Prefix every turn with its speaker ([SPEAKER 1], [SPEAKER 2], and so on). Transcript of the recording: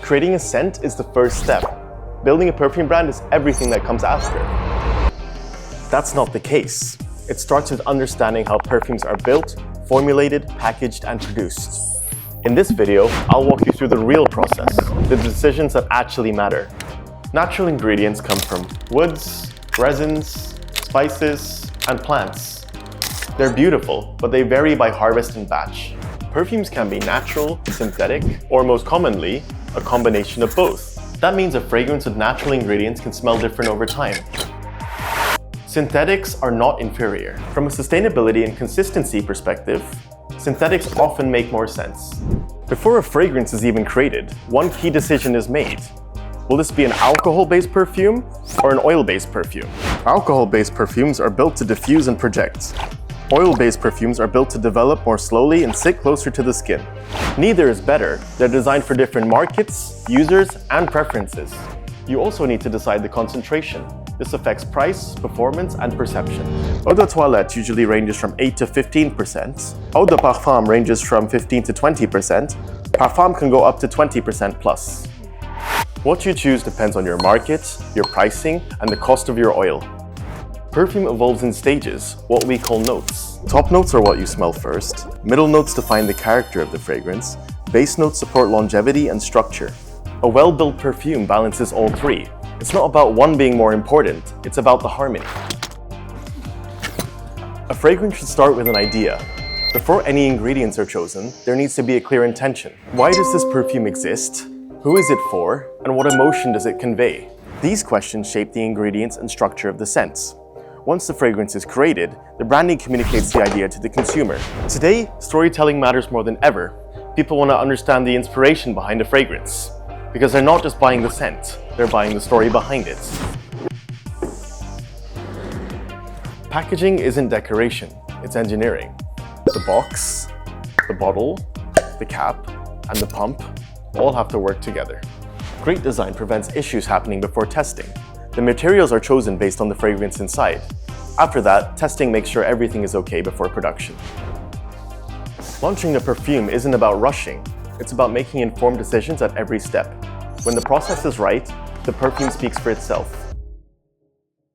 [SPEAKER 1] Creating a scent is the first step. Building a perfume brand is everything that comes after. That's not the case. It starts with understanding how perfumes are built, formulated, packaged, and produced. In this video, I'll walk you through the real process, the decisions that actually matter. Natural ingredients come from woods, resins, spices, and plants. They're beautiful, but they vary by harvest and batch. Perfumes can be natural, synthetic, or most commonly, a combination of both. That means a fragrance with natural ingredients can smell different over time. Synthetics are not inferior. From a sustainability and consistency perspective, synthetics often make more sense. Before a fragrance is even created, one key decision is made. Will this be an alcohol-based perfume or an oil-based perfume? Alcohol-based perfumes are built to diffuse and project. Oil-based perfumes are built to develop more slowly and sit closer to the skin. Neither is better. They're designed for different markets, users, and preferences. You also need to decide the concentration. This affects price, performance, and perception. Eau de toilette usually ranges from 8 to 15%. Eau de parfum ranges from 15 to 20%. Parfum can go up to 20% plus. What you choose depends on your market, your pricing, and the cost of your oil. Perfume evolves in stages, what we call notes. Top notes are what you smell first. Middle notes define the character of the fragrance. Base notes support longevity and structure. A well-built perfume balances all three. It's not about one being more important, it's about the harmony. A fragrance should start with an idea. Before any ingredients are chosen, there needs to be a clear intention. Why does this perfume exist? Who is it for? And what emotion does it convey? These questions shape the ingredients and structure of the scents. Once the fragrance is created, the branding communicates the idea to the consumer. Today, storytelling matters more than ever. People want to understand the inspiration behind a fragrance, because they're not just buying the scent, they're buying the story behind it. Packaging isn't decoration, it's engineering. The box, the bottle, the cap, and the pump all have to work together. Great design prevents issues happening before testing. The materials are chosen based on the fragrance inside. After that, testing makes sure everything is okay before production. Launching a perfume isn't about rushing, it's about making informed decisions at every step. When the process is right, the perfume speaks for itself.